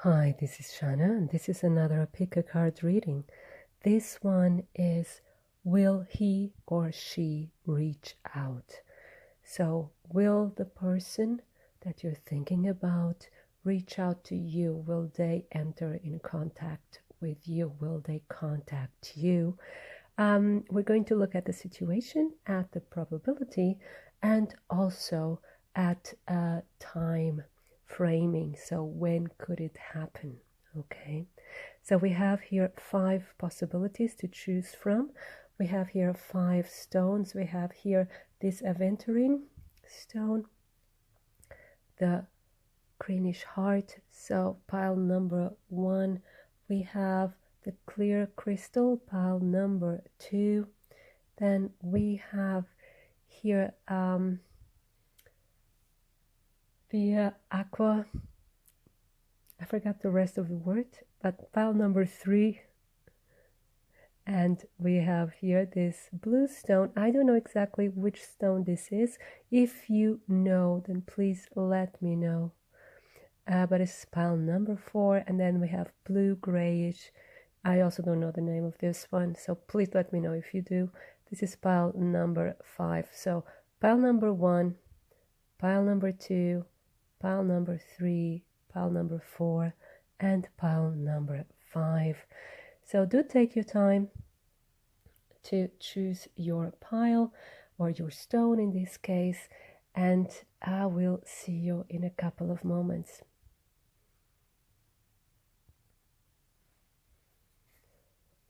Hi, this is Shannah, and this is another Pick a Card reading. This one is, will he or she reach out? So, will the person that you're thinking about reach out to you? Will they enter in contact with you? Will they contact you? We're going to look at the situation, at the probability, and also at time framing. So when could it happen? Okay, so we have here 5 possibilities to choose from. We have here 5 stones. We have here this aventurine stone, the greenish heart. So pile number 1, we have the clear crystal, pile number 2. Then we have here the aqua, I forgot the rest of the word, but pile number 3. And we have here this blue stone. I don't know exactly which stone this is. If you know, then please let me know. But it's pile number 4. And then we have blue grayish. I also don't know the name of this one, so please let me know if you do. This is pile number 5. So pile number 1, pile number 2, pile number 3, pile number 4, and pile number 5. So do take your time to choose your pile or your stone in this case, and I will see you in a couple of moments.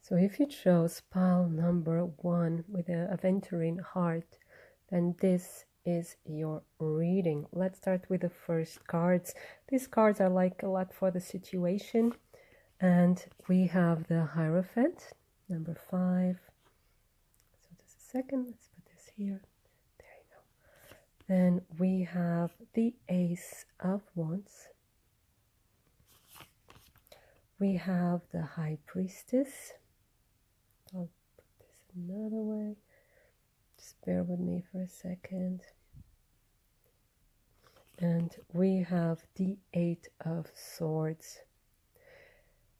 So if you chose pile number 1 with an aventurine heart, then this is your reading. Let's start with the first cards. These cards I like a lot for the situation. And we have the Hierophant, number 5. So just a second, let's put this here. There you go. Then we have the Ace of Wands. We have the High Priestess. I'll put this another way. Just bear with me for a second. And we have the 8 of Swords.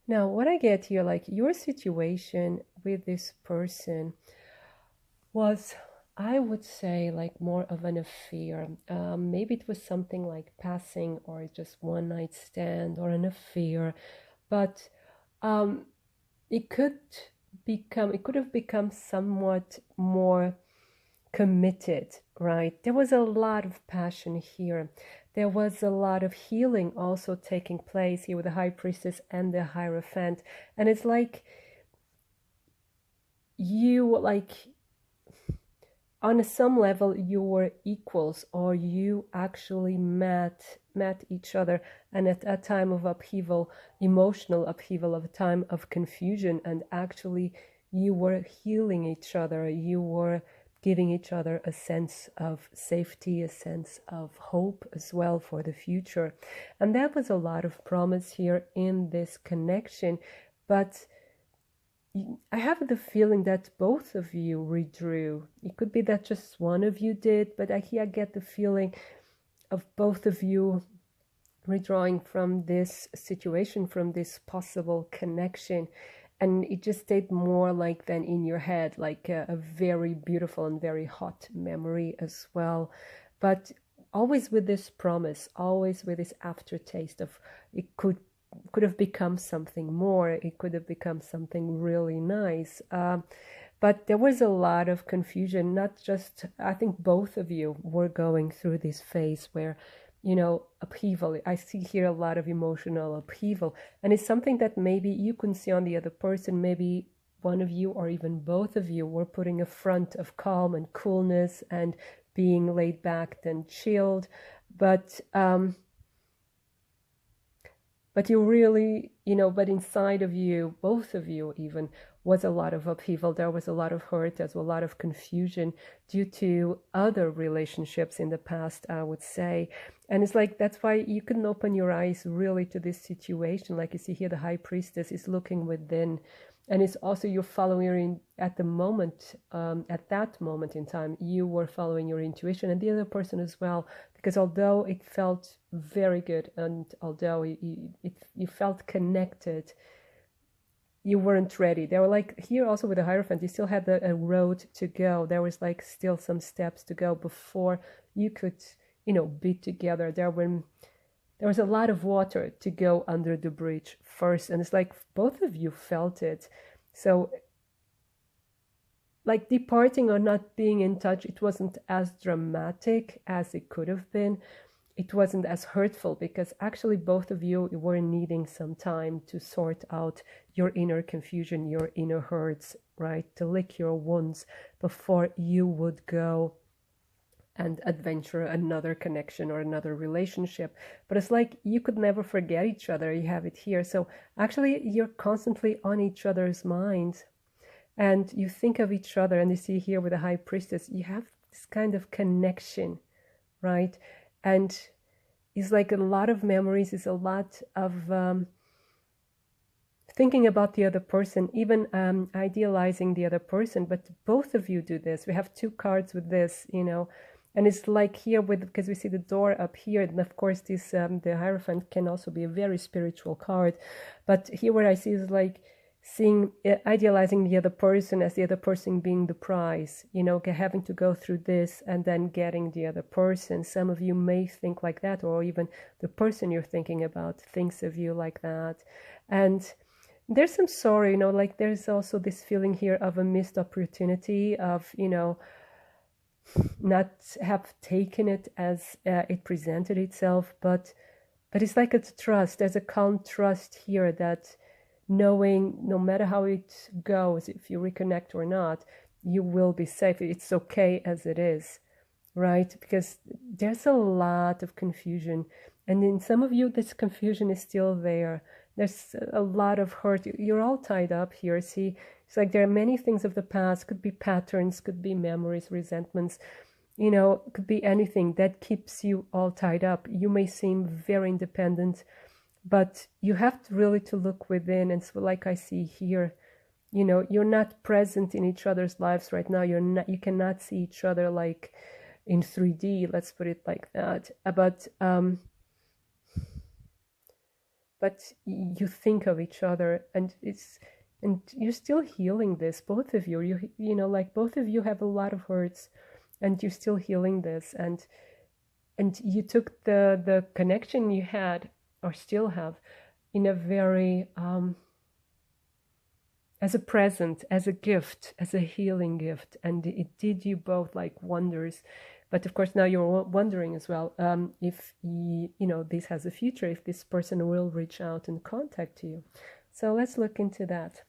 Now, what I get here, like your situation with this person was, I would say, like more of an affair. Maybe it was something like passing or just one night stand or an affair, but it could have become somewhat more committed, right? There was a lot of passion here. There was a lot of healing also taking place here with the High Priestess and the Hierophant. And it's like you, like, on some level, you were equals, or you actually met each other. And at a time of upheaval, emotional upheaval, of a time of confusion, and actually you were healing each other. You were giving each other a sense of safety, a sense of hope as well for the future. And that was a lot of promise here in this connection. But I have the feeling that both of you withdrew. It could be that just one of you did, but I get the feeling of both of you withdrawing from this situation, from this possible connection. And it just stayed more like than in your head, like a very beautiful and very hot memory as well. But always with this promise, always with this aftertaste of it could have become something more. It could have become something really nice. But there was a lot of confusion, not just, I think both of you were going through this phase where, you know, upheaval. I see here a lot of emotional upheaval, and it's something that maybe you can see on the other person. Maybe one of you or even both of you were putting a front of calm and coolness and being laid back and chilled, but you really but inside of you, both of you even, was a lot of upheaval. There was a lot of hurt. There's a lot of confusion due to other relationships in the past, I would say. And it's like, that's why you couldn't open your eyes really to this situation. Like you see here, the high priestess is looking within. And it's also you're following at the moment, at that moment in time, you were following your intuition, and the other person as well. Because although it felt very good, and although you felt connected, you weren't ready. They were like here also with the Hierophant, you still had a road to go. There was like still some steps to go before you could, be together. There was a lot of water to go under the bridge first. And it's like both of you felt it. So like departing or not being in touch, it wasn't as dramatic as it could have been. It wasn't as hurtful because actually both of you were needing some time to sort out your inner confusion, your inner hurts, right? To lick your wounds before you would go and adventure another connection or another relationship. But it's like you could never forget each other. You have it here. So actually you're constantly on each other's minds, and you think of each other. And you see here with the High Priestess, you have this kind of connection, right? And it's like a lot of memories, it's a lot of thinking about the other person, even idealizing the other person. But both of you do this. We have two cards with this, and it's like here because we see the door up here, and of course this the Hierophant can also be a very spiritual card. But here what I see is like seeing, idealizing the other person as the other person being the prize, having to go through this and then getting the other person. Some of you may think like that, or even the person you're thinking about thinks of you like that. And there's some sorrow, like there's also this feeling here of a missed opportunity of, not have taken it as it presented itself, but it's like it's trust. There's a calm trust here that knowing no matter how it goes, if you reconnect or not, you will be safe. It's okay as it is, right? Because there's a lot of confusion. And in some of you, this confusion is still there. There's a lot of hurt. You're all tied up here. See, it's like there are many things of the past, could be patterns, could be memories, resentments, could be anything that keeps you all tied up. You may seem very independent, but you have to really to look within. And so like I see here, you're not present in each other's lives right now. You cannot see each other like in 3D, let's put it like that. But you think of each other, and you're still healing this, both of you. Like both of you have a lot of hurts, and you're still healing this. And you took the connection you had, or still have, in a very as a present, as a gift, as a healing gift, and it did you both like wonders. But of course now you're wondering as well if this has a future, if this person will reach out and contact you. So let's look into that.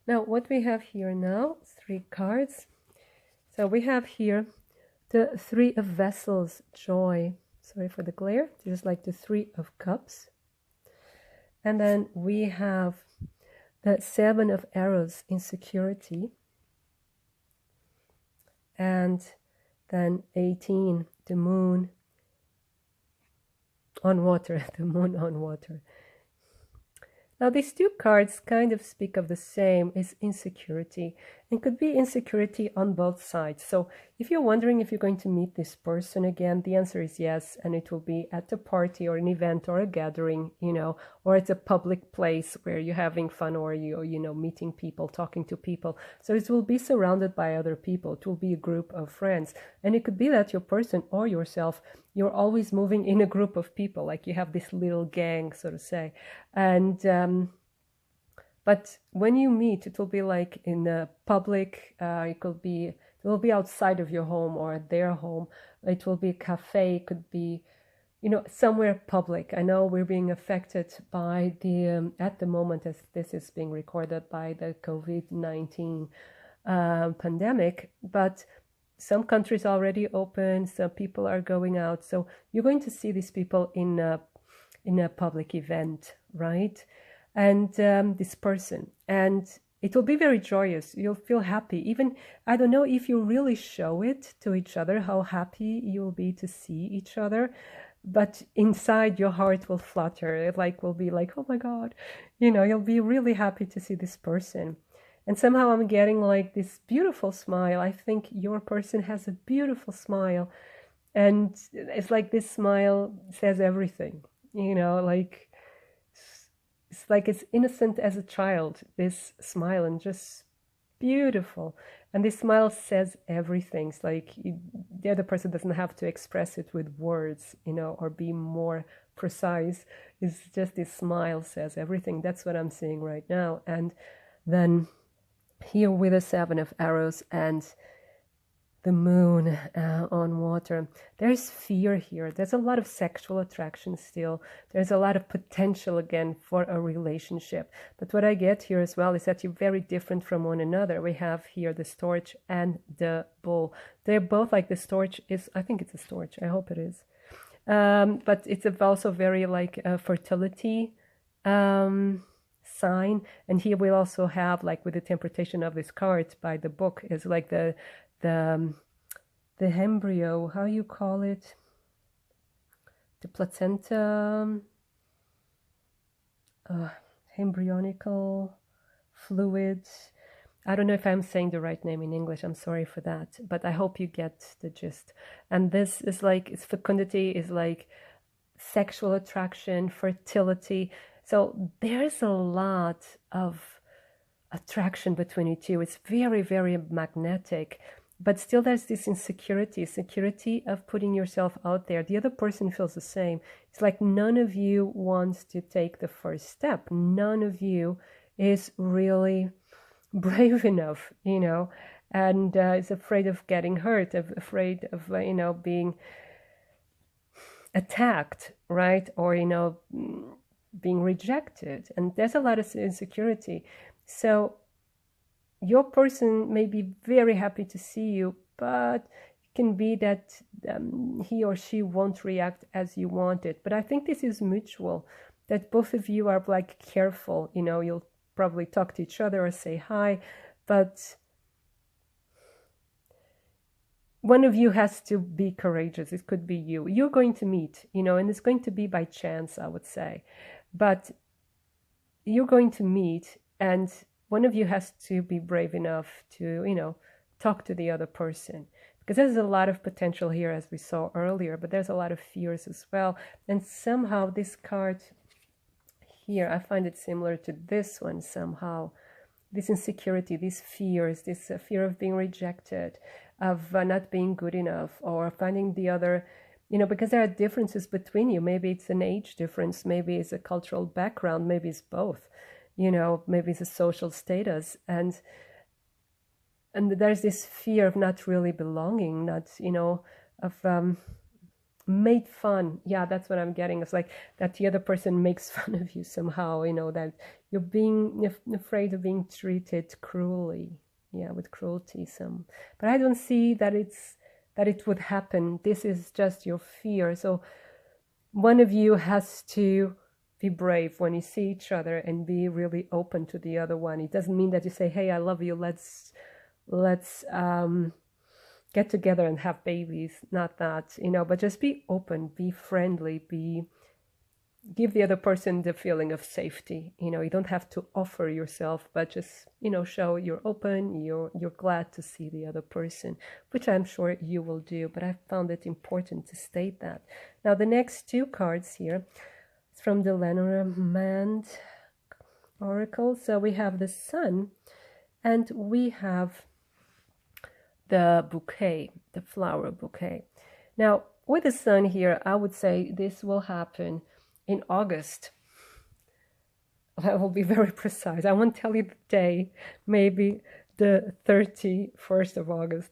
Now what we have here now, 3 cards. So we have here the 3 of Vessels, joy. Sorry for the glare. Just like the 3 of Cups. And then we have the 7 of Arrows, insecurity. And then 18, the Moon on water, the Moon on water. Now these 2 cards kind of speak of the same, is insecurity, and could be insecurity on both sides. So if you're wondering if you're going to meet this person again, the answer is yes, and it will be at a party or an event or a gathering, or at a public place where you're having fun, or you're meeting people, talking to people. So it will be surrounded by other people. It will be a group of friends, and it could be that your person or yourself, you're always moving in a group of people, like you have this little gang, so to say. And but when you meet, it will be like in a public, it will be outside of your home or their home. It will be a cafe, it could be, somewhere public. I know we're being affected by the, at the moment as this is being recorded, by the COVID-19 pandemic, but some countries already open, some people are going out. So you're going to see these people in a public event, right? And this person. And it will be very joyous. You'll feel happy. Even, I don't know if you really show it to each other, how happy you'll be to see each other. But inside your heart will flutter. It like will be like, oh my God, you know, you'll be really happy to see this person. And somehow I'm getting like this beautiful smile. I think your person has a beautiful smile. And it's like this smile says everything, you know, like it's like it's innocent as a child, this smile, and just beautiful. And this smile says everything. It's like the other person doesn't have to express it with words, you know, or be more precise. It's just this smile says everything. That's what I'm seeing right now. And then here with the 7 of arrows and the moon on water, there's fear here. There's a lot of sexual attraction still. There's a lot of potential again for a relationship. But what I get here as well is that you're very different from one another. We have here the storch and the bull. They're both like, the storch is, I think it's a storch, I hope it is. But it's also very like a fertility sign. And here we also have, like with the interpretation of this card by the book, is like the embryo, how you call it, the placenta, embryonical fluid. I don't know if I'm saying the right name in English. I'm sorry for that, but I hope you get the gist. And this is like, its fecundity is like sexual attraction, fertility. So there's a lot of attraction between you two. It's very, very magnetic. But still there's this insecurity of putting yourself out there. The other person feels the same. It's like none of you wants to take the first step. None of you is really brave enough, you know, and is afraid of getting hurt, afraid of, you know, being attacked, right? Or, you know, being rejected. And there's a lot of insecurity. So your person may be very happy to see you, but it can be that he or she won't react as you want it. But I think this is mutual, that both of you are like careful. You know, you'll probably talk to each other or say hi, but one of you has to be courageous. It could be you. You're going to meet, you know, and it's going to be by chance, I would say. But you're going to meet, and one of you has to be brave enough to, you know, talk to the other person. Because there's a lot of potential here, as we saw earlier, but there's a lot of fears as well. And somehow this card here, I find it similar to this one somehow. This insecurity, these fears, this fear of being rejected, of not being good enough, or finding the other, you know, because there are differences between you. Maybe it's an age difference, maybe it's a cultural background, maybe it's both. You know, maybe it's a social status, and there's this fear of not really belonging, not, you know, of made fun. Yeah, that's what I'm getting. It's like that the other person makes fun of you somehow, you know, that you're being afraid of being treated cruelly. Yeah, with cruelty some. But I don't see that it would happen. This is just your fear. So one of you has to be brave when you see each other and be really open to the other one. It doesn't mean that you say, hey, I love you, let's get together and have babies. Not that, you know, but just be open, be friendly, give the other person the feeling of safety. You know, you don't have to offer yourself, but just, you know, show you're open, you're glad to see the other person, which I'm sure you will do. But I found it important to state that. Now, the next two cards here, from the Lenormand oracle. So we have the sun, and we have the bouquet, the flower bouquet. Now, with the sun here, I would say this will happen in August. I will be very precise. I won't tell you the day, maybe the 31st of August.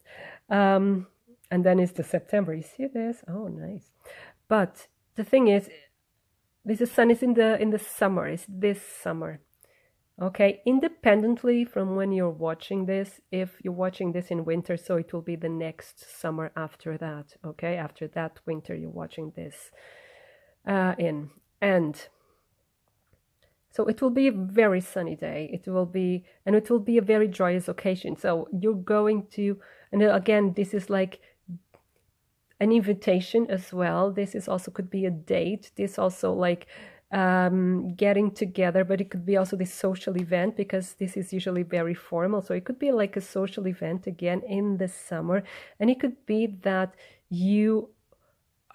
And then it's the September. You see this? Oh, nice. But the thing is, this sun is in the summer. It's this summer. Okay, independently from when you're watching this, if you're watching this in winter, so it will be the next summer after that. Okay, after that winter you're watching this in. And So it will be a very sunny day. It will be a very joyous occasion. So you're going to, and again, this is like an invitation as well. This is also could be a date. This also like getting together, but it could be also this social event, because this is usually very formal. So it could be like a social event again in the summer, and it could be that you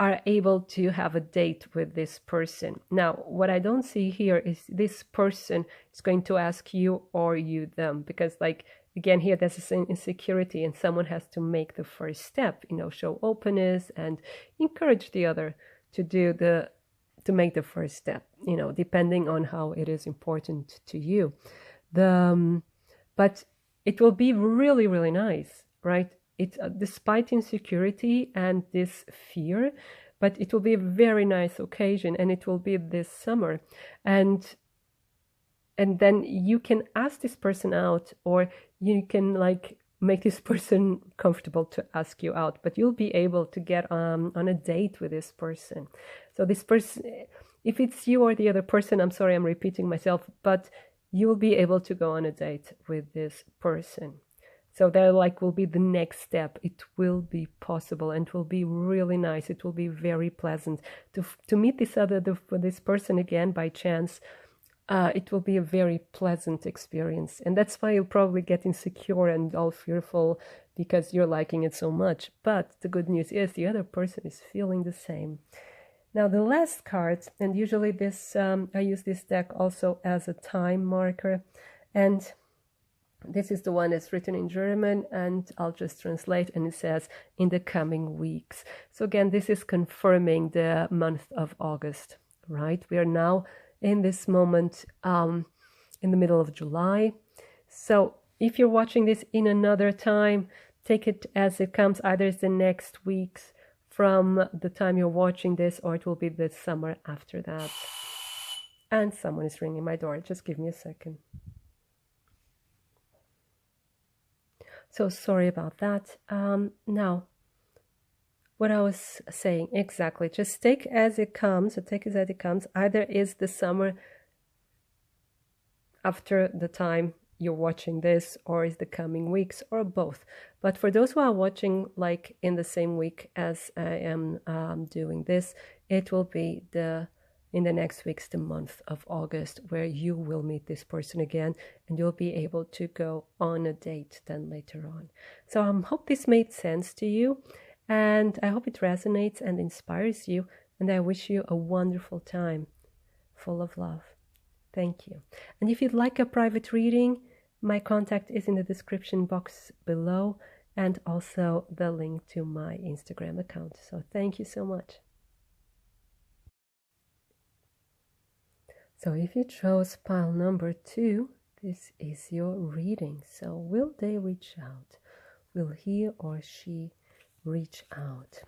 are able to have a date with this person. Now, what I don't see here is this person is going to ask you or you them, because like, again, here there's this insecurity and someone has to make the first step, you know, show openness and encourage the other to make the first step, you know, depending on how it is important to you. But it will be really, really nice, right? It's despite insecurity and this fear, but it will be a very nice occasion, and it will be this summer. And then you can ask this person out, or you can like make this person comfortable to ask you out, but you'll be able to get on a date with this person. So this person, if it's you or the other person, I'm sorry, I'm repeating myself, but you'll be able to go on a date with this person. So that like will be the next step. It will be possible, and it will be really nice. It will be very pleasant to meet this person again by chance. It will be a very pleasant experience, and that's why you'll probably get insecure and all fearful because you're liking it so much. But the good news is the other person is feeling the same. Now the last card, and usually this I use this deck also as a time marker, and this is the one that's written in German, and I'll just translate, and it says, in the coming weeks. So again, this is confirming the month of August, right? We are now in this moment in the middle of July. So if you're watching this in another time, take it as it comes. Either it's the next weeks from the time you're watching this, or it will be the summer after that. And someone is ringing my door. Just give me a second. So sorry about that. Now, what I was saying exactly, just take as it comes, take it as it comes. Either is the summer after the time you're watching this, or is the coming weeks, or both. But for those who are watching like in the same week as I am doing this, it will be in the next week's the month of August, where you will meet this person again, and you'll be able to go on a date then later on. So I hope this made sense to you, and I hope it resonates and inspires you, and I wish you a wonderful time full of love. Thank you. And if you'd like a private reading, my contact is in the description box below, and also the link to my Instagram account. So thank you so much. So if you chose pile number 2, this is your reading. So will they reach out? Will he or she reach out?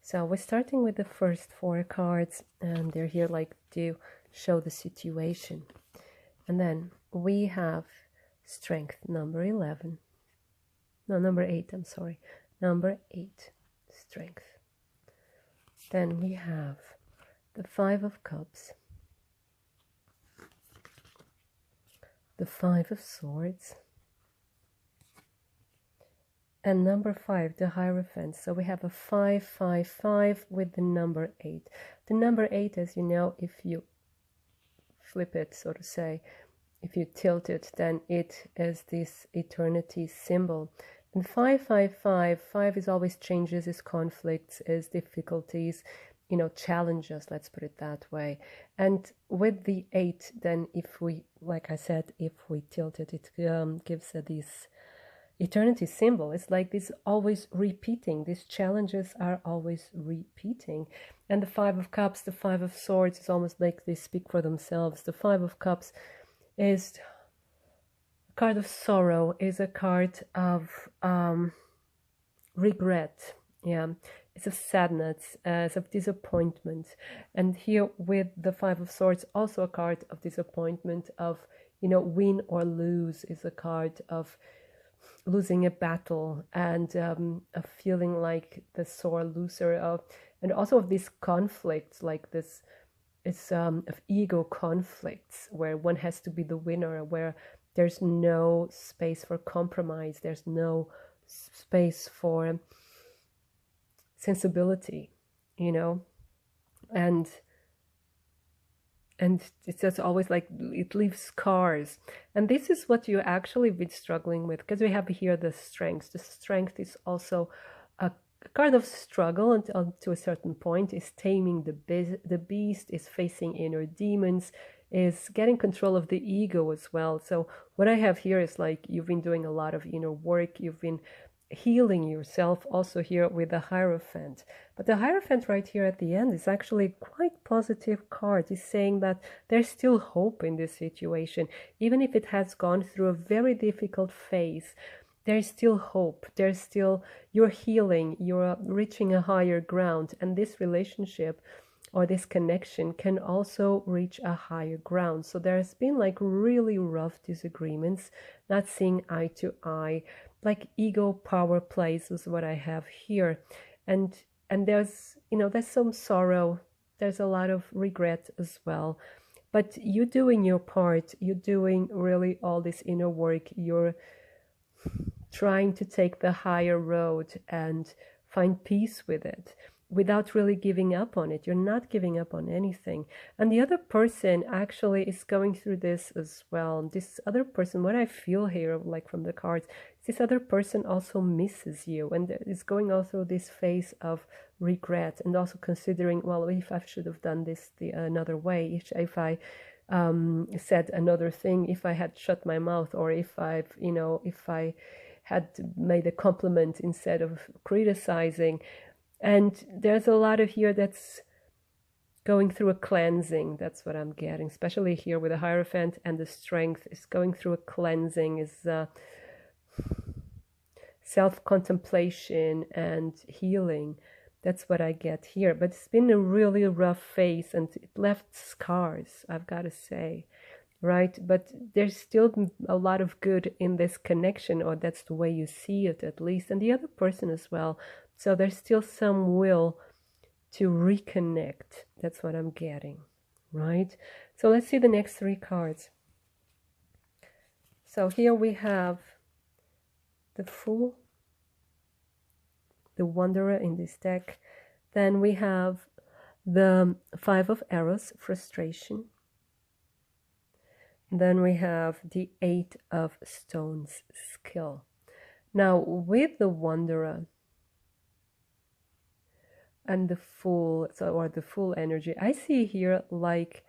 So we're starting with the first 4 cards, and they're here like to show the situation. And then we have strength, number 11. No, number 8, I'm sorry. Number 8, strength. Then we have the 5 of cups, the 5 of swords, and number 5, the Hierophant. So we have a 5, 5, 5 with the number 8. The number 8, as you know, if you flip it, so to say, if you tilt it, then it is this eternity symbol. And 5, 5, 5, 5 is always changes, is conflicts, is difficulties, you know, challenges, let's put it that way. And with the 8, then if we, like I said, if we tilt it, it gives this eternity symbol. It's like this always repeating. These challenges are always repeating. And the 5 of cups, the 5 of swords is almost like they speak for themselves. The 5 of cups is a card of sorrow, is a card of regret. Yeah, it's of sadness, it's of disappointment. And here with the 5 of swords, also a card of disappointment, of, you know, win or lose, is a card of losing a battle, and of feeling like the sore loser, of, and also of these conflicts, like this of ego conflicts where one has to be the winner, where there's no space for compromise, there's no space for sensibility, you know, and it's just always like it leaves scars. And this is what you actually been struggling with, because we have here the strength. The strength is also a kind of struggle until to a certain point, is taming the beast, is facing inner demons, is getting control of the ego as well. So what I have here is like you've been doing a lot of inner work, you've been healing yourself also here with the Hierophant. But the Hierophant right here at the end is actually a quite positive card. It's saying that there's still hope in this situation. Even if it has gone through a very difficult phase, there's still hope. There's still, you're healing, you're reaching a higher ground. And this relationship or this connection can also reach a higher ground. So there's been like really rough disagreements, not seeing eye to eye, like ego power plays is what I have here. And there's, you know, there's some sorrow, there's a lot of regret as well. But you're doing your part, you're doing really all this inner work, you're trying to take the higher road and find peace with it without really giving up on it. You're not giving up on anything. And the other person actually is going through this as well. This other person, what I feel here, like from the cards, this other person also misses you and is going also this phase of regret, and also considering, well, if I should have done this another way, if I said another thing, if I had shut my mouth, or if I've, you know, if I had made a compliment instead of criticizing. And there's a lot of here that's going through a cleansing. That's what I'm getting, especially here with the Hierophant, and the Strength is going through a cleansing, is self-contemplation and healing. That's what I get here. But it's been a really rough phase, and it left scars, I've got to say, right? But there's still a lot of good in this connection, or that's the way you see it at least, and the other person as well. So there's still some will to reconnect. That's what I'm getting, right? So let's see the next three cards. So here we have the Fool, the Wanderer in this deck. Then we have the Five of Arrows, Frustration. Then we have the Eight of Stones, Skill. Now with the Wanderer and the Fool, or the Fool energy, I see here like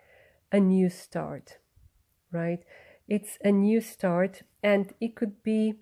a new start, right? It's a new start, and it could be,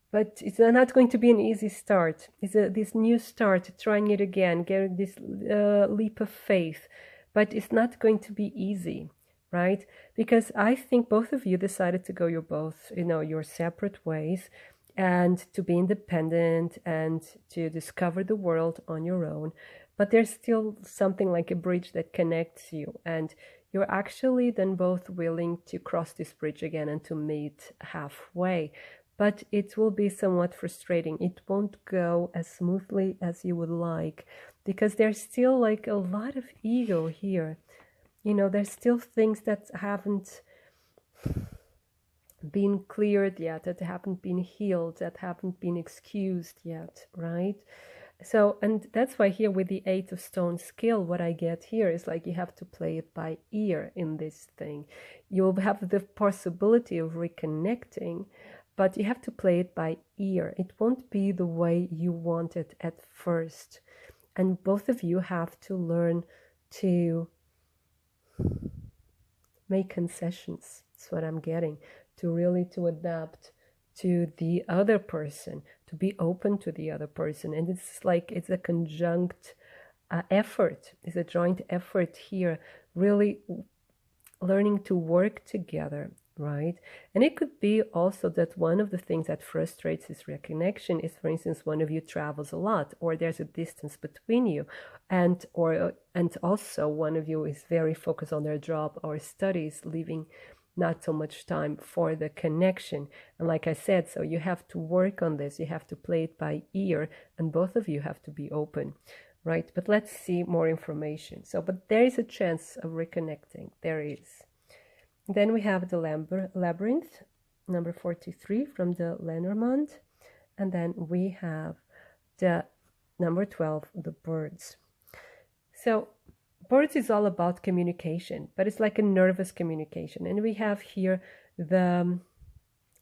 but it's not going to be an easy start. It's this new start, trying it again, getting this leap of faith, but it's not going to be easy, right? Because I think both of you decided to go your separate ways, and to be independent and to discover the world on your own. But there's still something like a bridge that connects you, and you're actually then both willing to cross this bridge again and to meet halfway. But it will be somewhat frustrating. It won't go as smoothly as you would like, because there's still like a lot of ego here. You know, there's still things that haven't been cleared yet, that haven't been healed, that haven't been excused yet, right? So, and that's why here with the Eight of Stones, Skill, what I get here is like you have to play it by ear in this thing. You'll have the possibility of reconnecting, but you have to play it by ear. It won't be the way you want it at first. And both of you have to learn to make concessions. That's what I'm getting. To adapt to the other person, to be open to the other person. And it's like, it's a conjunct effort. It's a joint effort here, really learning to work together, right? And it could be also that one of the things that frustrates this reconnection is, for instance, one of you travels a lot, or there's a distance between you, and also one of you is very focused on their job or studies, leaving not so much time for the connection. And like I said, so you have to work on this, you have to play it by ear, and both of you have to be open, right? But let's see more information. So, but there is a chance of reconnecting. There is. Then we have the labyrinth, number 43 from the Lenormand. And then we have the number 12, the birds. So birds is all about communication, but it's like a nervous communication. And we have here the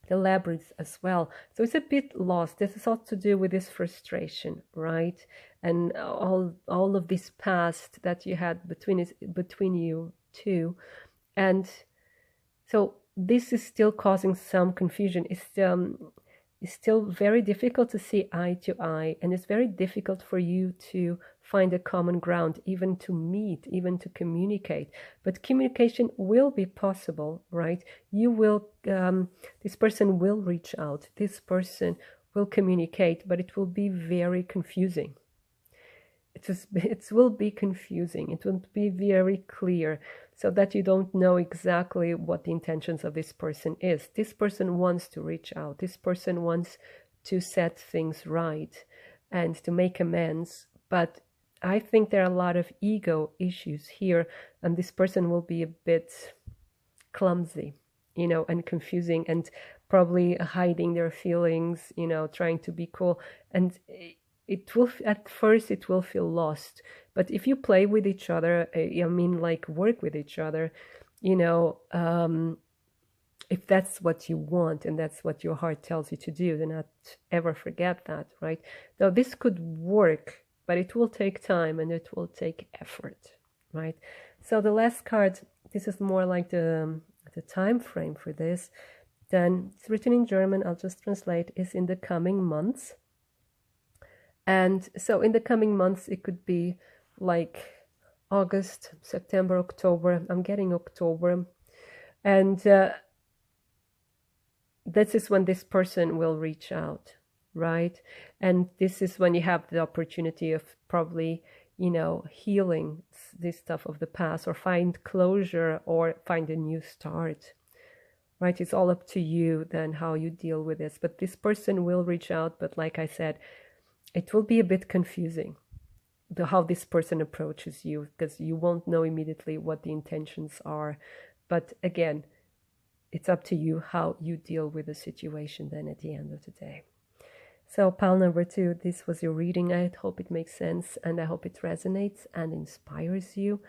labyrinth as well. So it's a bit lost. This is all to do with this frustration, right? And all of this past that you had between you two. And so this is still causing some confusion. It's still very difficult to see eye to eye, and it's very difficult for you to find a common ground, even to meet, even to communicate. But communication will be possible, right? You will, this person will reach out, this person will communicate, but it will be very confusing. It will be confusing. It won't be very clear, so that you don't know exactly what the intentions of this person is. This person wants to reach out. This person wants to set things right and to make amends. But I think there are a lot of ego issues here, and this person will be a bit clumsy, you know, and confusing, and probably hiding their feelings, you know, trying to be cool. And it will, at first, it will feel lost. But if you play with each other, I mean, like work with each other, you know, if that's what you want and that's what your heart tells you to do, do not ever forget that, right? Now, this could work, but it will take time and it will take effort, right? So the last card, this is more like the time frame for this. Then it's written in German, I'll just translate, is in the coming months. And so in the coming months, it could be like August, September, October. I'm getting October. And this is when this person will reach out, right? And this is when you have the opportunity of probably, you know, healing this stuff of the past, or find closure, or find a new start, right? It's all up to you then how you deal with this. But this person will reach out. But like I said, it will be a bit confusing how this person approaches you, because you won't know immediately what the intentions are. But again, it's up to you how you deal with the situation then at the end of the day. So pile number 2, this was your reading. I hope it makes sense, and I hope it resonates and inspires you.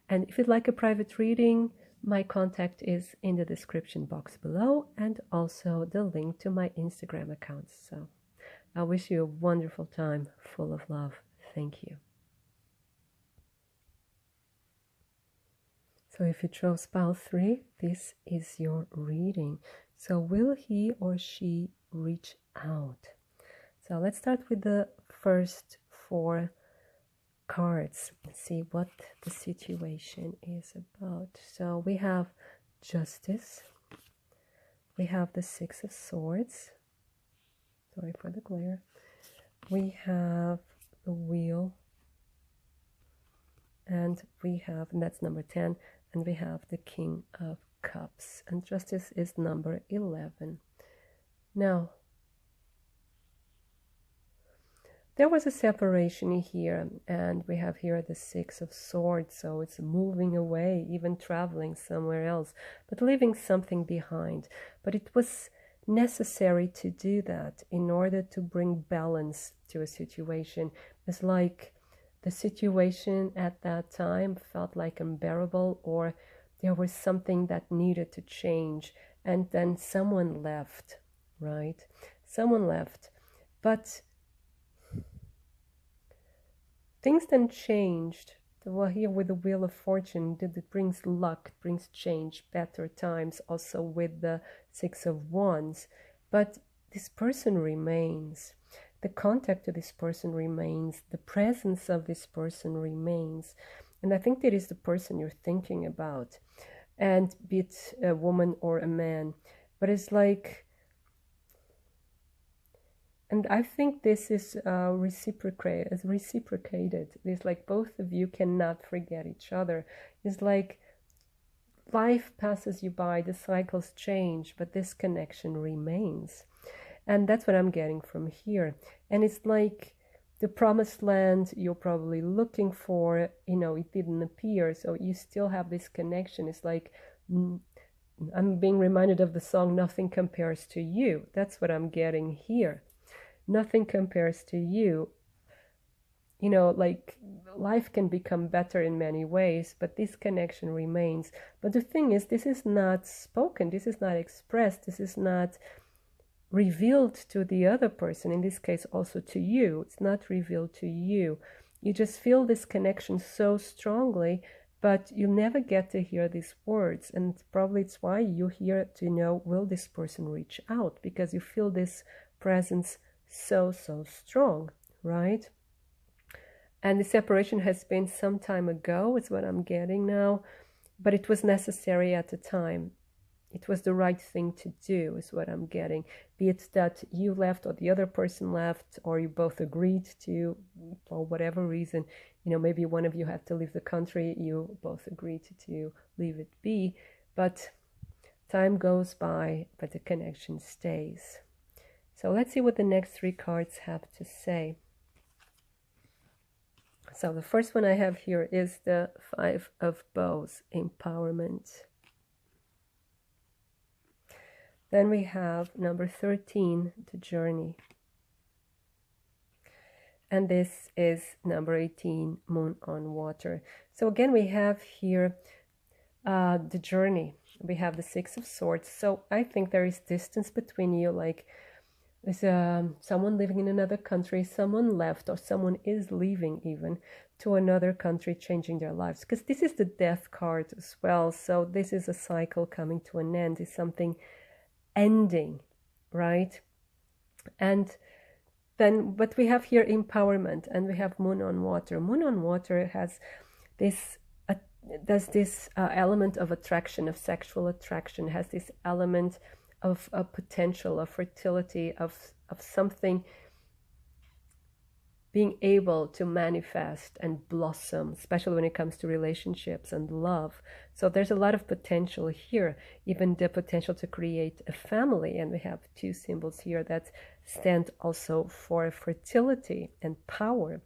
And if you'd like a private reading, my contact is in the description box below, and also the link to my Instagram account. So I wish you a wonderful time full of love. Thank you. So if you chose pile 3, this is your reading. So will he or she reach out? So let's start with the first 4 cards and see what the situation is about. So we have Justice. We have the 6 of Swords. Sorry for the glare. We have the Wheel. And we have, and that's number 10, and we have the King of Cups. And Justice is number 11. Now, there was a separation here, and we have here the 6 of Swords, so it's moving away, even traveling somewhere else, but leaving something behind. But it was necessary to do that in order to bring balance to a situation. It's like the situation at that time felt like unbearable, or there was something that needed to change, and then someone left, right? Someone left, but things then changed. Well, here with the Wheel of Fortune, it brings luck, it brings change, better times, also with the 6 of Wands. But this person remains. The contact to this person remains. The presence of this person remains. And I think that is the person you're thinking about. And be it a woman or a man. But it's like, and I think this is reciprocated. It's like both of you cannot forget each other. It's like life passes you by, the cycles change, but this connection remains. And that's what I'm getting from here. And it's like the promised land you're probably looking for, it didn't appear. So you still have this connection. It's like, I'm being reminded of the song, Nothing Compares to You. That's what I'm getting here. Nothing compares to you. Like life can become better in many ways, but this connection remains. But the thing is, this is not spoken, this is not expressed, this is not revealed to the other person, in this case also to you. It's not revealed to you. You just feel this connection so strongly, but you never get to hear these words. And probably it's why you hear to know, will this person reach out? Because you feel this presence so strong, right? And the separation has been some time ago, is what I'm getting now, but it was necessary at the time. It was the right thing to do, is what I'm getting. Be it that you left or the other person left, or you both agreed to, for whatever reason, maybe one of you had to leave the country, you both agreed to leave it be. But time goes by, but the connection stays. So let's see what the next three cards have to say. So the first one I have here is the Five of Bows, empowerment. Then we have number 13, the journey. And this is number 18, moon on water. So again, we have here the journey. We have the Six of Swords. So I think there is distance between you, like there's someone living in another country, someone left, or someone is leaving even to another country, changing their lives. Because this is the Death card as well. So this is a cycle coming to an end. It's something ending, right? And then, but we have here empowerment, and we have moon on water. Moon on water has this, does this element of attraction, of sexual attraction, has this element of a potential, of fertility, of something being able to manifest and blossom, especially when it comes to relationships and love. So there's a lot of potential here, even the potential to create a family. And we have two symbols here that stand also for fertility and power.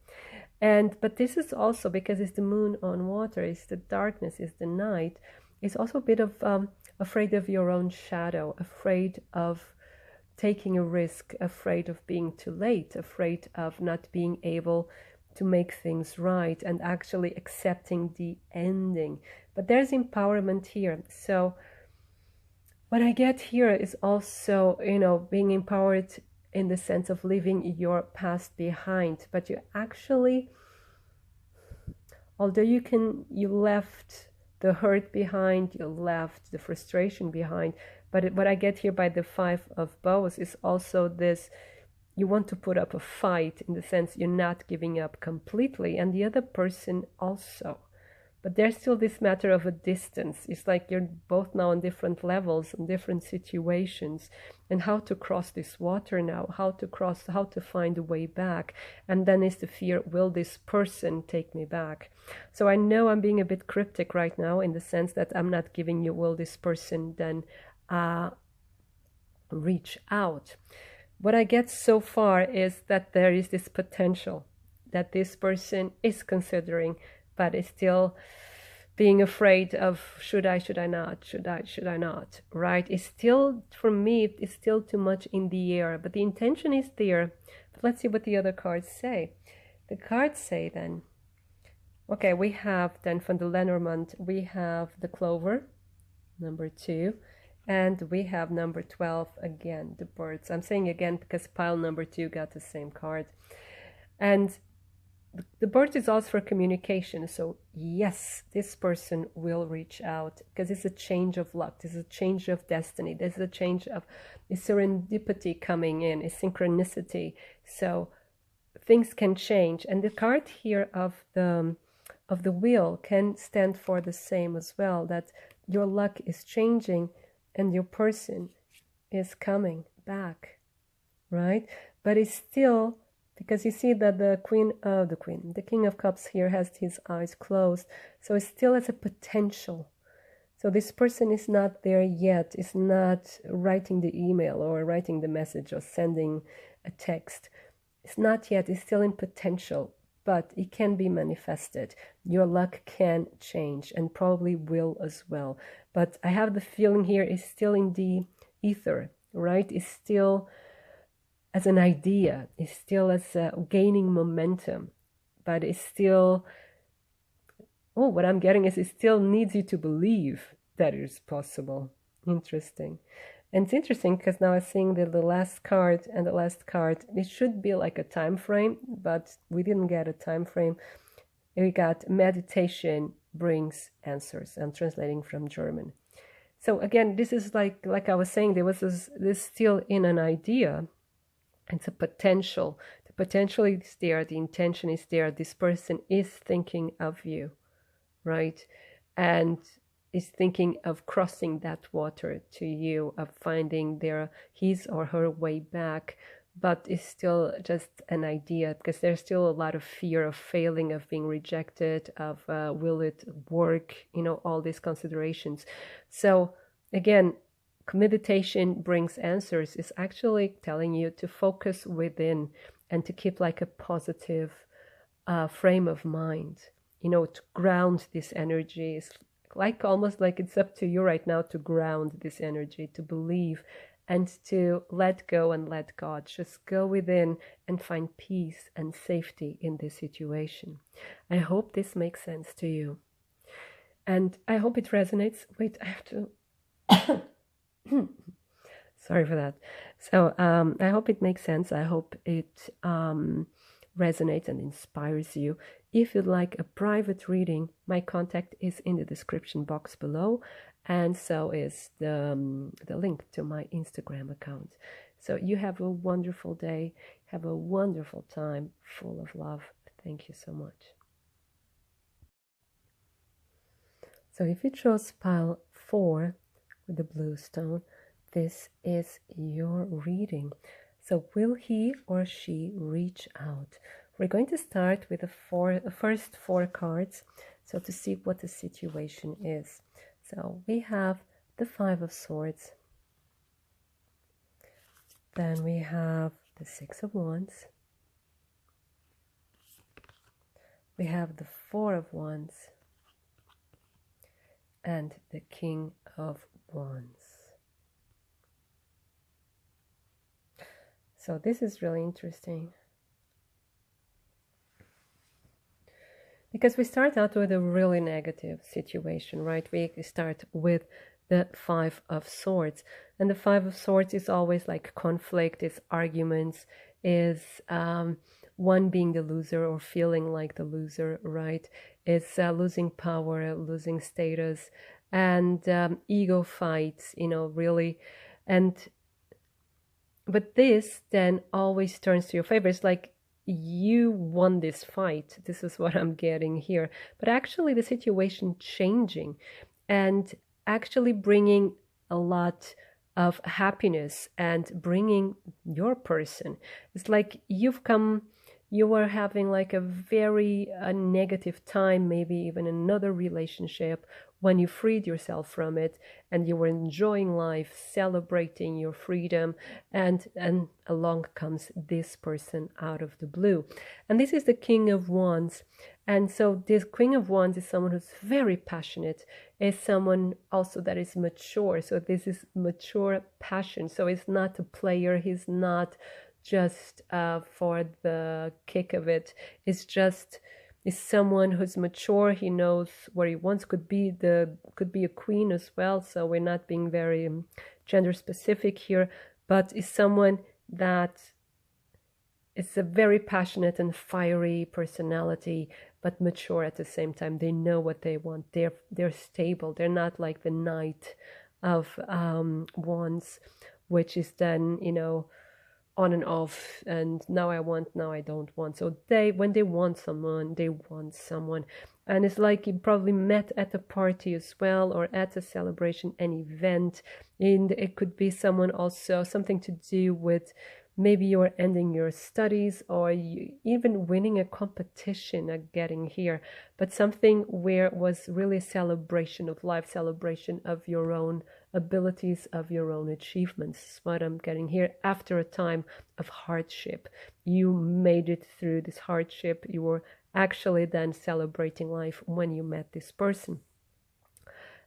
But this is also, because it's the moon on water, it's the darkness, it's the night, it's also a bit of afraid of your own shadow, afraid of taking a risk, afraid of being too late, afraid of not being able to make things right, and actually accepting the ending. But there's empowerment here. So what I get here is also, being empowered in the sense of leaving your past behind. But you actually, although you left the hurt behind, you left the frustration behind, but what I get here by the Five of Bows is also this, you want to put up a fight, in the sense you're not giving up completely, and the other person also. But there's still this matter of a distance. It's like you're both now on different levels, in different situations, and how to cross this water now, how to find a way back. And then is the fear, will this person take me back? So I know I'm being a bit cryptic right now, in the sense that I'm not giving you, will this person then reach out? What I get so far is that there is this potential that this person is considering, but is still being afraid of, should I not, right? It's still, for me, it's still too much in the air, but the intention is there. But let's see what the other cards say. The cards say then, okay, we have then from the Lenormand, we have the Clover, number 2, and we have number 12 again, the birds. I'm saying again because pile number 2 got the same card. And the bird is also for communication. So yes, this person will reach out, because it's a change of luck. This is a change of destiny. This is a change of serendipity coming in, a synchronicity. So things can change. And the card here of the wheel can stand for the same as well, that your luck is changing and your person is coming back, right? But it's still, because you see that the King of Cups here has his eyes closed, so it still has a potential. So this person is not there yet, is not writing the email or writing the message or sending a text, It's not yet, it's still in potential, but it can be manifested. Your luck can change and probably will as well. But I have the feeling here is still in the ether, right? It's still as an idea, it's still as gaining momentum, but it's still, oh, what I'm getting is it still needs you to believe that it is possible. Interesting. And it's interesting because now I'm seeing the last card and the last card, it should be like a time frame, but we didn't get a time frame. We got meditation brings answers. I'm translating from German. So again, this is like I was saying, there was this still in an idea. It's a potential. The potential is there. The intention is there. This person is thinking of you, right? And is thinking of crossing that water to you, of finding his or her way back, but it's still just an idea because there's still a lot of fear of failing, of being rejected, of will it work, all these considerations. So again, meditation brings answers is actually telling you to focus within and to keep like a positive frame of mind, to ground this energy. It's like almost like it's up to you right now to ground this energy, to believe and to let go and let God. Just go within and find peace and safety in this situation. I hope this makes sense to you. And I hope it resonates. Wait, I have to... Sorry for that. So I hope it makes sense. I hope it resonates and inspires you. If you'd like a private reading, my contact is in the description box below, and so is the link to my Instagram account. So you have a wonderful day. Have a wonderful time full of love. Thank you so much. So if you chose pile 4 with the blue stone, this is your reading. So will he or she reach out? We're going to start with the first 4 cards, so to see what the situation is. So we have the 5 of Swords. Then we have the 6 of Wands. We have the 4 of Wands. And the King of Wands. So this is really interesting. Because we start out with a really negative situation, right? We start with the 5 of Swords. And the 5 of Swords is always like conflict, is arguments, is one being the loser or feeling like the loser, right? It's losing power, losing status, and ego fights, really. But this then always turns to your favor. It's like, you won this fight. This is what I'm getting here. But actually the situation changing and actually bringing a lot of happiness and bringing your person. It's like you were having like a very negative time, maybe even another relationship, when you freed yourself from it and you were enjoying life, celebrating your freedom, and along comes this person out of the blue. And this is the King of Wands. And so this King of Wands is someone who's very passionate, is someone also that is mature. So this is mature passion. So it's not a player, he's not just for the kick of it. It's someone who's mature. He knows where he wants. Could be a queen as well. So we're not being very gender specific here, but is someone that is a very passionate and fiery personality, but mature at the same time. They know what they want. They're stable. They're not like the Knight of Wands, which is then on and off, and now I want, now I don't want. So when they want someone, they want someone. And it's like you probably met at a party as well, or at a celebration, an event. And it could be someone also, something to do with maybe you're ending your studies, or you even winning a competition, getting here. But something where it was really a celebration of life, celebration of your own abilities of your own achievements. Is what I'm getting here. After a time of hardship, you made it through this hardship. You were actually then celebrating life when you met this person.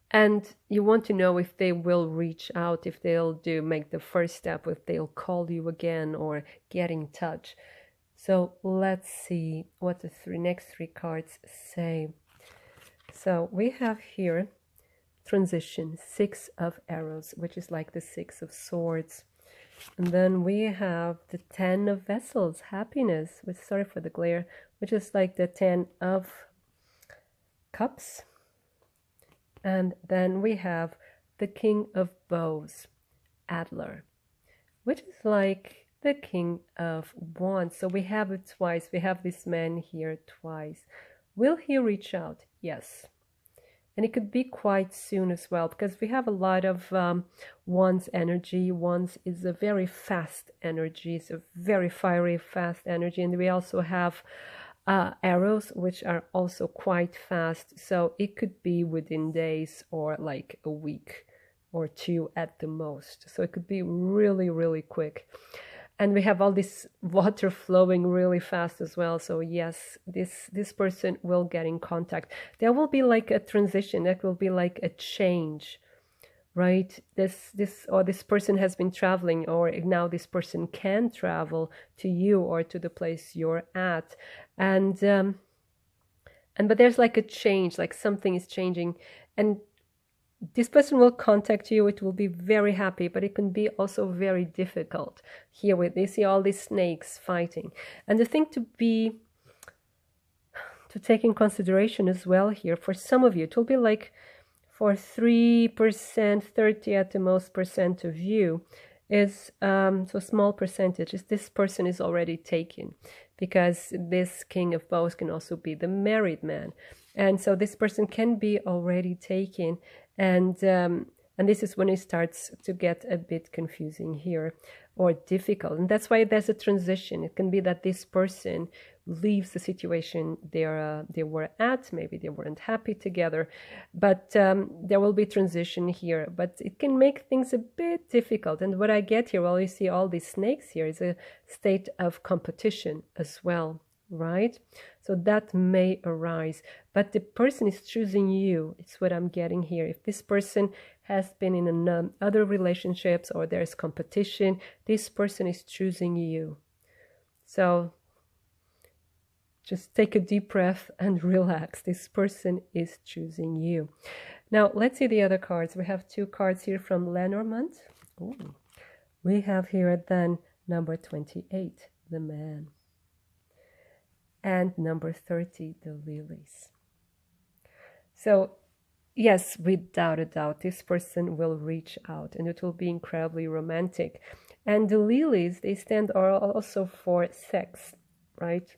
And you want to know if they will reach out, if they'll make the first step, if they'll call you again or get in touch. So let's see what the next three cards say. So we have here transition, 6 of arrows, which is like the 6 of swords. And then we have the 10 of vessels, happiness, which, sorry for the glare, which is like the 10 of cups. And then we have the king of bows, Adler, which is like the king of wands. So we have it twice. We have this man here twice. Will he reach out? Yes. And it could be quite soon as well, because we have a lot of wands energy. Wands is a very fast energy. It's a very fiery, fast energy. And we also have arrows, which are also quite fast. So it could be within days or like a week or 2 at the most. So it could be really, really quick. And we have all this water flowing really fast as well. So yes, this person will get in contact. There will be like a transition. That will be like a change, right? This person has been traveling, or now this person can travel to you or to the place you're at. And but there's like a change, like something is changing. And this person will contact you. It will be very happy, but it can be also very difficult. Here we see all these snakes fighting. And the thing to take in consideration as well here, for some of you, it will be like for 3%, 30 at the most percent of you, is so small percentage is this person is already taken, because this king of bows can also be the married man. And so this person can be already taken. And this is when it starts to get a bit confusing here, or difficult. And that's why there's a transition. It can be that this person leaves the situation they were at. Maybe they weren't happy together, but there will be transition here. But it can make things a bit difficult. And what I get here, well, you see all these snakes here, is a state of competition as well, right? So that may arise, but the person is choosing you. It's what I'm getting here. If this person has been in other relationships, or there's competition, this person is choosing you. So just take a deep breath and relax. This person is choosing you. Now let's see the other cards. We have 2 cards here from Lenormand. Ooh. We have here then number 28, the man, and number 30, the lilies. So yes, without a doubt, this person will reach out, and it will be incredibly romantic. And the lilies, they stand also for sex, right?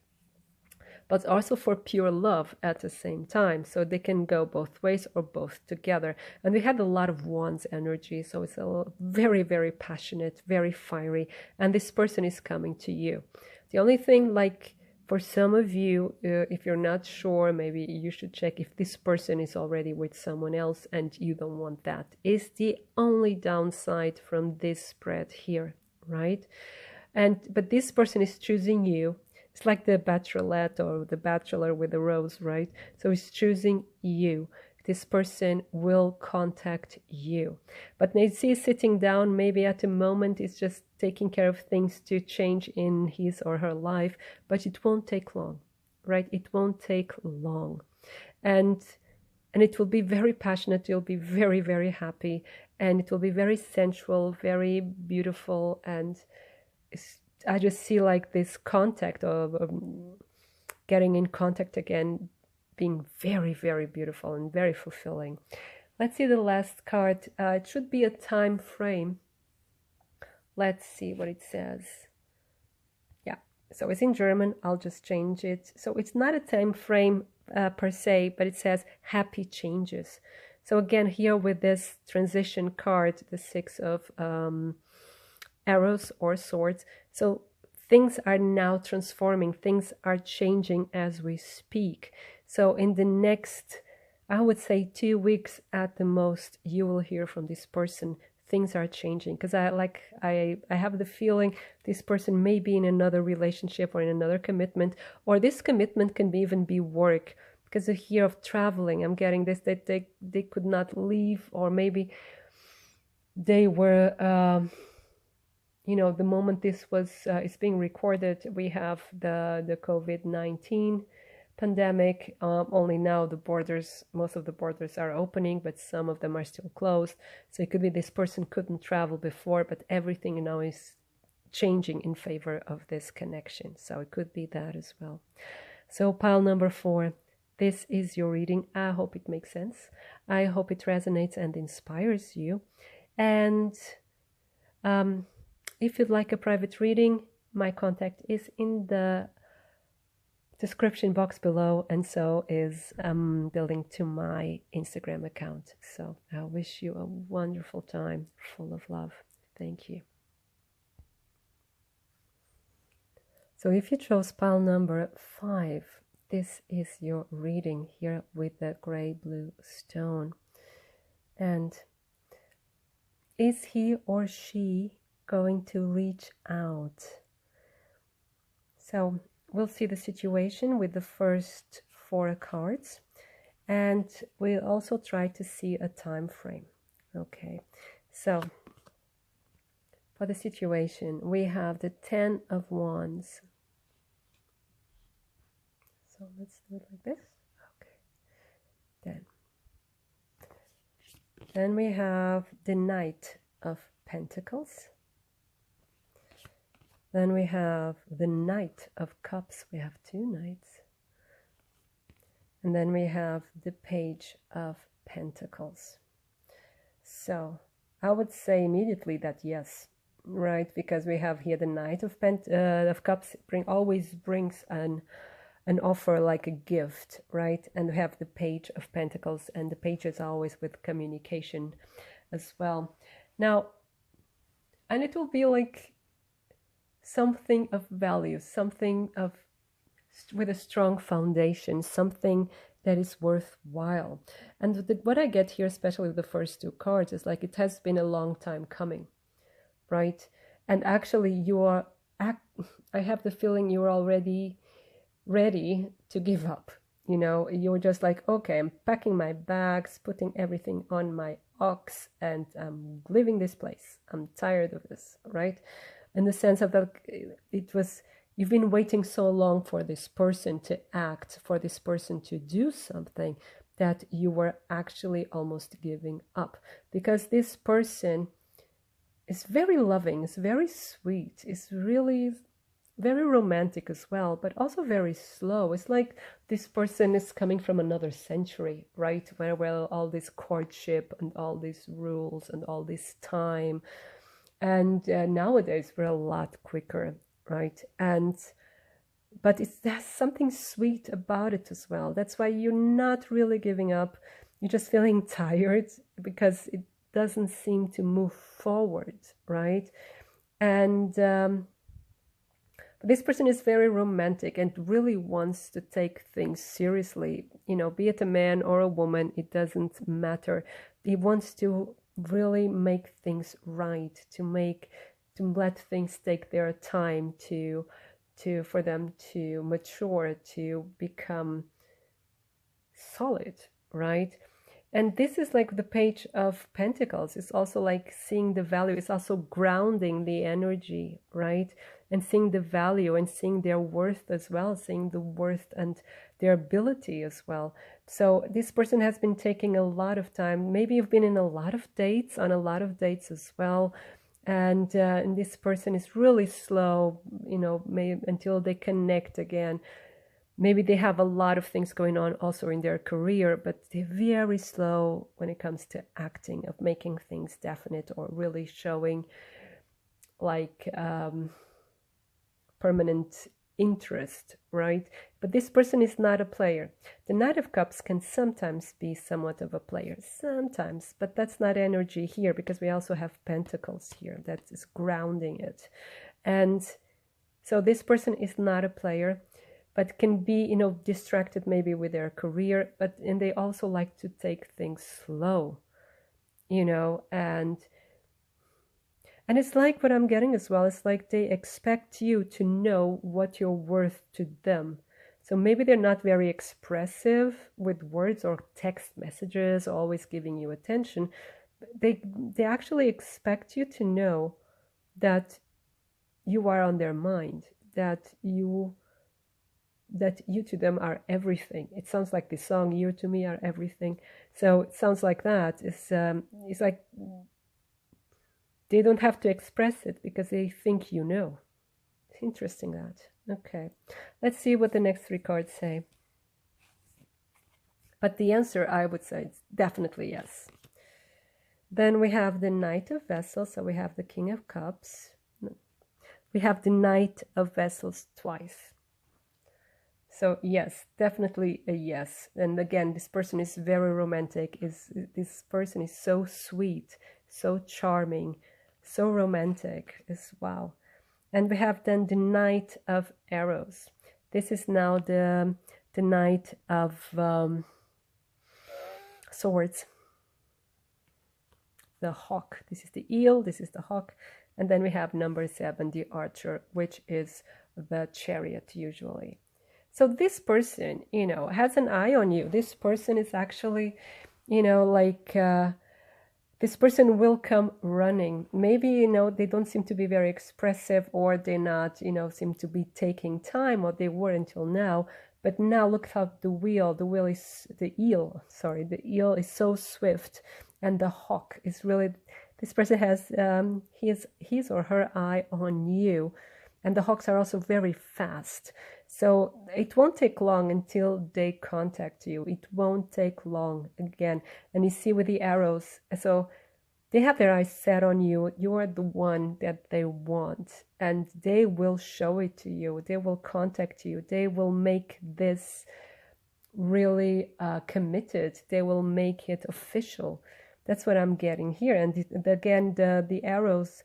But also for pure love at the same time. So they can go both ways or both together. And we had a lot of wands energy, so it's a very, very passionate, very fiery. And this person is coming to you. The only thing, like, for some of you, if you're not sure, maybe you should check if this person is already with someone else and you don't want that. Is the only downside from this spread here, right? But this person is choosing you. It's like the bachelorette or the bachelor with the rose, right? So he's choosing you. This person will contact you. But they see sitting down, maybe at the moment is just taking care of things to change in his or her life, but it won't take long, right? It won't take long. And it will be very passionate. You'll be very, very happy. And it will be very sensual, very beautiful. And I just see like this contact of getting in contact again, being very, very beautiful and very fulfilling. Let's see the last card. It should be a time frame. Let's see what it says. Yeah, so it's in German. I'll just change it. So it's not a time frame per se, but it says happy changes. So again, here with this transition card, the 6 of arrows or swords. So things are now transforming. Things are changing as we speak. So in the next I would say 2 weeks at the most, you will hear from this person. Things are changing, because I have the feeling this person may be in another relationship or in another commitment, or this commitment can even be work, because I hear of traveling. I'm getting this, that they could not leave, or maybe they were you know, the moment this was is being recorded, we have the COVID-19 pandemic. Only now the borders, most of the borders are opening, but some of them are still closed. So it could be this person couldn't travel before, but everything now is changing in favor of this connection. So it could be that as well. So pile number 4, this is your reading. I hope it makes sense. I hope it resonates and inspires you. And if you'd like a private reading, my contact is in the description box below, and so is the link to my Instagram account. So I wish you a wonderful time full of love. Thank you. So if you chose pile number 5, this is your reading here with the gray blue stone. And is he or she going to reach out? So we'll see the situation with the first 4 cards, and we'll also try to see a time frame. Okay, so for the situation, we have the 10 of Wands. So let's do it like this. Okay, then we have the Knight of Pentacles. Then we have the Knight of Cups. We have 2 knights. And then we have the Page of Pentacles. So I would say immediately that yes, right? Because we have here the Knight of Cups always brings an offer, like a gift, right? And we have the Page of Pentacles, and the Page is always with communication as well. Now, and it will be like something of value, something of with a strong foundation, something that is worthwhile. And what I get here, especially with the first 2 cards, is like it has been a long time coming, right? And actually you are, I have the feeling you are already ready to give up. You know, you're just like, okay, I'm packing my bags, putting everything on my ox, and I'm leaving this place. I'm tired of this, right? In the sense of that, you've been waiting so long for this person to act, for this person to do something, that you were actually almost giving up. Because this person is very loving, is very sweet, is really very romantic as well, but also very slow. It's like this person is coming from another century, right? Where all this courtship and all these rules and all this time. And nowadays we're a lot quicker, right? But there's something sweet about it as well. That's why you're not really giving up. You're just feeling tired because it doesn't seem to move forward, right? And this person is very romantic and really wants to take things seriously. You know, be it a man or a woman, it doesn't matter. He wants to really make things right, to let things take their time for them to mature, to become solid, right? And this is like the Page of Pentacles. It's also like seeing the value. It's also grounding the energy, right? And seeing the value and seeing their worth as well, seeing the worth and their ability as well. So this person has been taking a lot of time. Maybe you've been in on a lot of dates as well. And this person is really slow, you know, maybe until they connect again. Maybe they have a lot of things going on also in their career, but they're very slow when it comes to acting, of making things definite or really showing like permanent interest, right? But this person is not a player. The Knight of Cups can sometimes be somewhat of a player, sometimes, but that's not energy here, because we also have Pentacles here that is grounding it. And so this person is not a player, but can be, you know, distracted maybe with their career, and they also like to take things slow, you know, and it's like what I'm getting as well. It's like they expect you to know what you're worth to them. So maybe they're not very expressive with words or text messages, always giving you attention. They actually expect you to know that you are on their mind, that you to them are everything. It sounds like the song "You to me are everything." So it sounds like that. It's like they don't have to express it because they think you know. It's interesting that. Okay, let's see what the next 3 cards say. But the answer, I would say, is definitely yes. Then we have the Knight of Vessels, so we have the King of Cups. We have the Knight of Vessels twice. So yes, definitely a yes. And again, this person is very romantic. This person is so sweet, so charming, so romantic. Wow. And we have then the Knight of Arrows. This is now the Knight of Swords. The hawk. This is the eel, this is the hawk. And then we have number 7, the archer, which is the chariot usually. So this person, you know, has an eye on you. This person is actually, you know, like this person will come running. Maybe, you know, they don't seem to be very expressive, or they're not, you know, seem to be taking time, or they were until now. But now look at the wheel. The wheel is the eel. Sorry, the eel is so swift, and the hawk is really. This person has his or her eye on you, and the hawks are also very fast. So it won't take long until they contact you. It won't take long again. And you see with the arrows, so they have their eyes set on you. You are the one that they want, and they will show it to you. They will contact you. They will make this really committed. They will make it official. That's what I'm getting here. And again, the arrows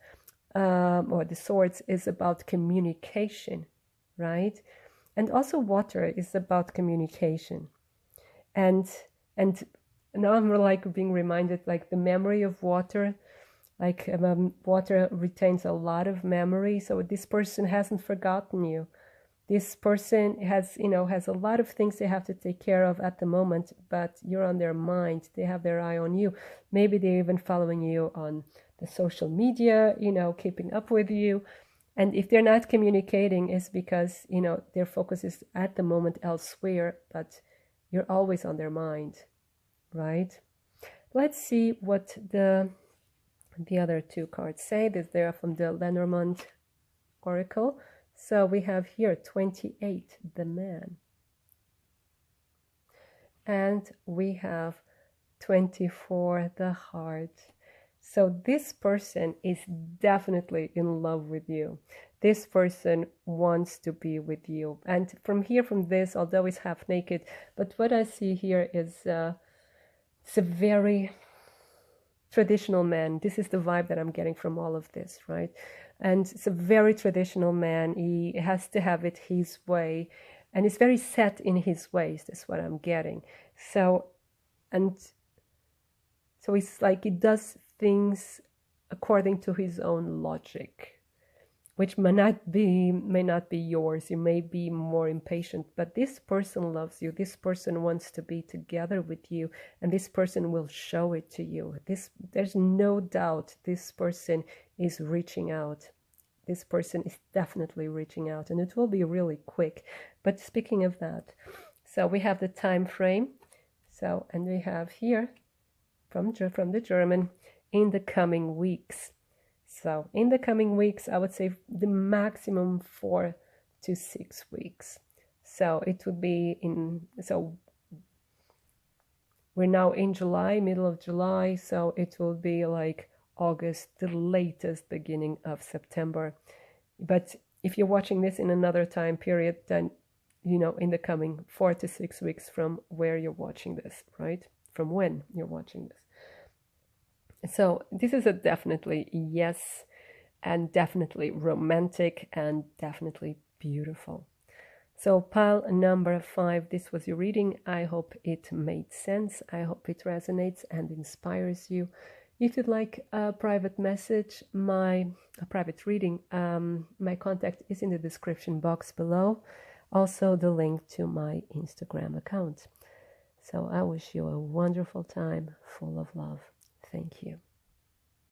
or the swords is about communication, right? And also water is about communication. And now I'm like being reminded, like the memory of water, like water retains a lot of memory. So this person hasn't forgotten you. This person has, you know, has a lot of things they have to take care of at the moment, but you're on their mind. They have their eye on you. Maybe they're even following you on the social media, you know, keeping up with you. And if they're not communicating, it's because, you know, their focus is at the moment elsewhere, but you're always on their mind, right? Let's see what the other 2 cards say. They are from the Lenormand Oracle. So we have here 28, the man. And we have 24, the heart. So this person is definitely in love with you. This person wants to be with you. And from this, although it's half naked, but what I see here is it's a very traditional man. This is the vibe that I'm getting from all of this, right? And it's a very traditional man. He has to have it his way. And he's very set in his ways. That's what I'm getting. So it's like he does things according to his own logic, which may not be yours. You may be more impatient, but this person loves you. This person wants to be together with you, and this person will show it to you. There's no doubt this person is reaching out. This person is definitely reaching out, and it will be really quick. But speaking of that, so we have the time frame. So, and we have here from the German, in the coming weeks. So in the coming weeks, I would say the maximum 4 to 6 weeks. So it would be so we're now in July, middle of July. So it will be like August, the latest beginning of September. But if you're watching this in another time period, then, you know, in the coming 4 to 6 weeks from where you're watching this, right? From when you're watching this. So this is a definitely yes, and definitely romantic, and definitely beautiful. So pile number 5, this was your reading. I hope it made sense. I hope it resonates and inspires you. If you'd like a private message, a private reading, my contact is in the description box below. Also the link to my Instagram account. So I wish you a wonderful time full of love. Thank you.